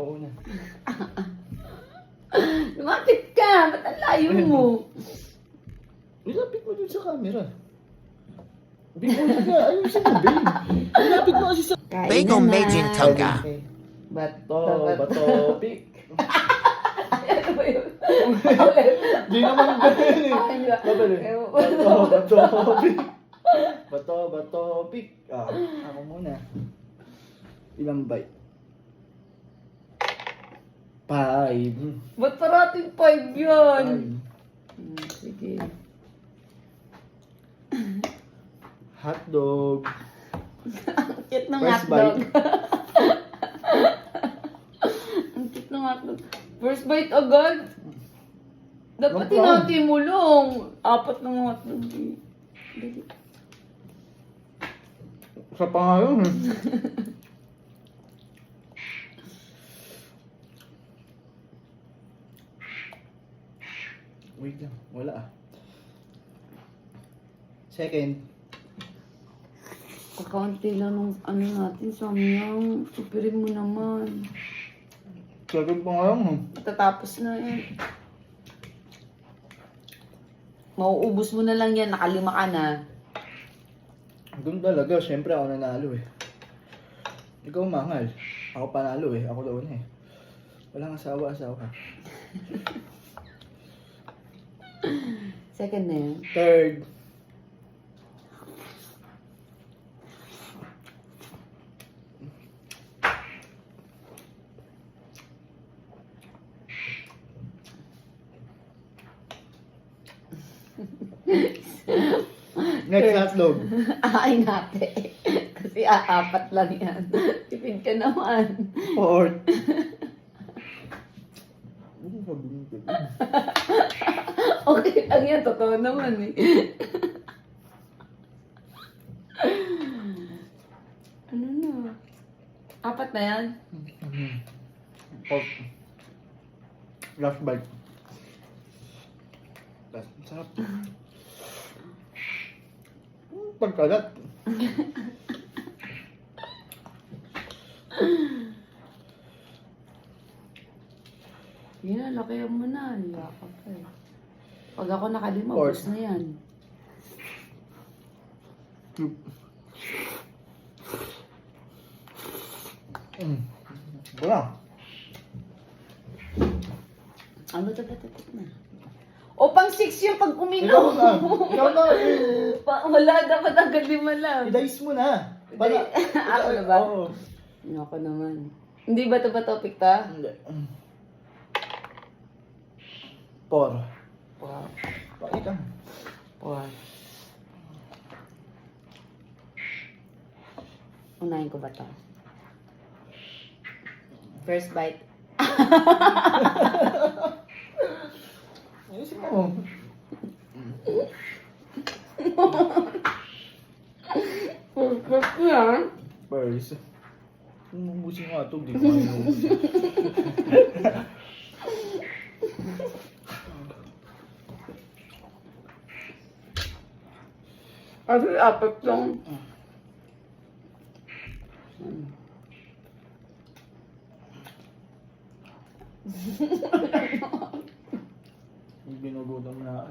una. Lumapit ka! Ba't ang layo mo? Ilapit mo dun sa camera. Bigyan ka. Ayusin mo, babe. Ilapit mo kasi sa... Bagel Majin Toga. Bato, pick. Ano ba yun? Di naman ganyan eh. Bato, pick. Bato, pick. Ako muna. Ilang bite? 5. Ba't parating 5 yun? Sige. Hotdog. Ang cute ng First hotdog. bite. Ang cute ng hotdog. First bite agad. Dapat Wag lang. hinati mo lang. 4 ng hotdog. Dali. Sa pangayon eh. Wait lang, wala ah. Second. Kakaunti lang ng ano natin, Samyang. Superin mo naman. Second pangayon eh. Matatapos na yan. Mauubos mo na lang yan, nakalima ka na. Doon talaga, syempre ako nanalo eh. Ikaw mangal. Ako panalo eh. Ako daw na eh. Walang asawa. Second na yan. Third. Next hotdog. Ay natin. Kasi 4 lang yan. Tipid ka naman. Fourth. Ano sabihin ko? Okay lang yan, totoo naman eh. Ano na? 4 na yan? Fourth. Last bite. Sarap. Pagkalat. Yun na, lakihan mo na. Yakap ka eh. Pag ako nakalima, Fourth. ubos na yan. Wala. Ano na? O, pang 6 yung pag Ikaw uminom. na. Ikaw na. Wala, dapat hanggang 5 lang. I-dice mo na. Ako na ba? Oo. Ako naman. Hindi ba ito ba topic ta? Hindi. 4. Wow. Pakita mo. 4. Unahin ko ba ito? First bite. Ayusin mo. First yan. First. Umubusin nga ito. Di ko inubusin. Kasi 4 lang. Binugutom na.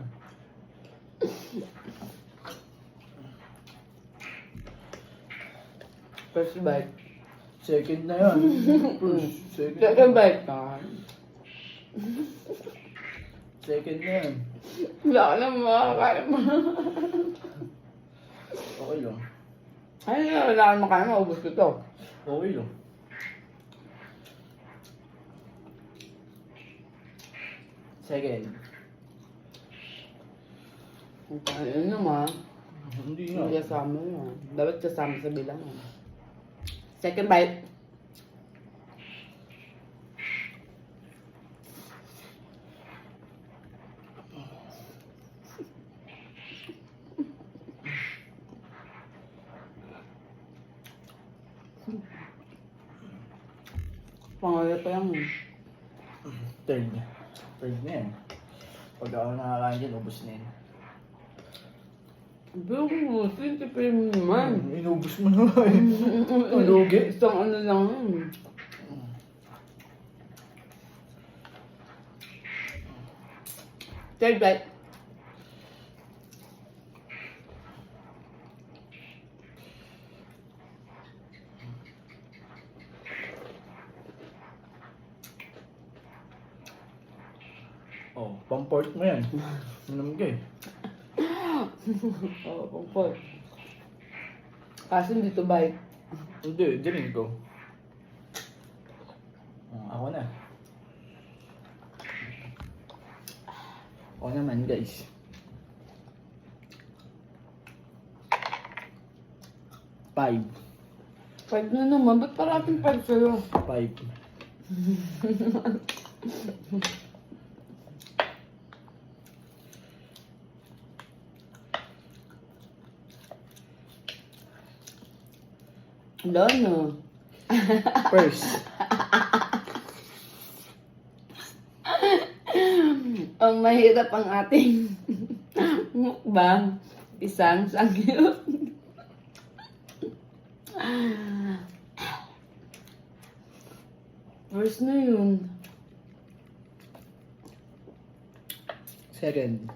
First bite. Second na yan. First. Second bite ka. Second na yan. Wala ka na makakain mo. Okay lang. Ay, wala ka na makain, maubos ko to. Okay lang. Second. Ayun naman. Hindi nga. Hindi kasama yun. Dapat kasama sa bilangan. Second bite. Pangalan pa yan eh. Third. Third na yan. Pag ako nakakain dyan, ubos na yan. Pero kung busin, tipin mo naman. Inubos mo na nga eh. Ang lugi. Isang ano lang yun. Third bite. Oh, pang-port mo yan. Minum ka eh. Oo, pangpot. Kaso hindi to bite. Hindi, dinig ko. Ako na. Ako naman guys. 5. 5 na naman. Ba't parating 5 sa'yo? 5. Wala na. First. Ang mahirap ang ating mukbang. Pisang sangyup. First na yun. Second.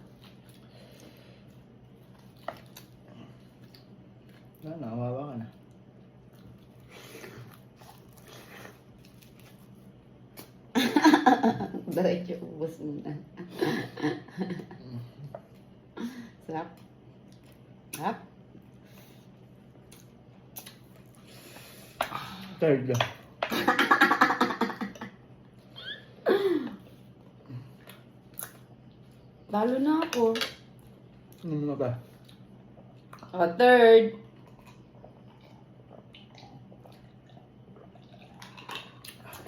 Nakawawa ka na. Diretso ubos mo na. Sarap. Sarap. Third. Lalo na ako. Ano ba? Third.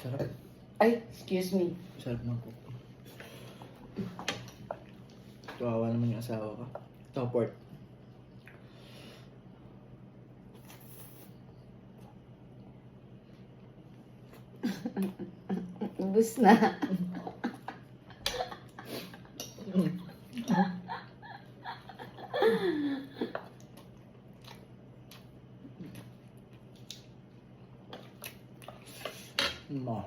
Sarap. Ay, excuse me. Sarap ng cook. Kawawa naman yung asawa ko. Ito, port. Ubus na. Ma.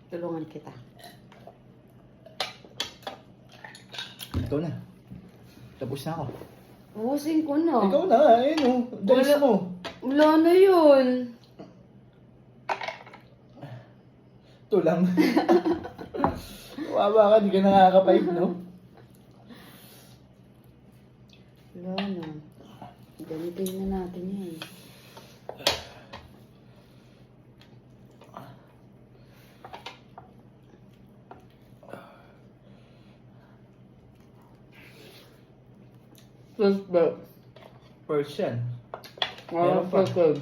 Tulungan kita. Ito na. Tapos na ako. Ubusin ko na. Ikaw na, ayun o. Dalis Wala- mo. Wala na yun. Ito lang. Kawawa ka, di ka nakaka-5, no? Wala na. Gamitin na natin yan. First bite. First yan. Wala Meron pa. second.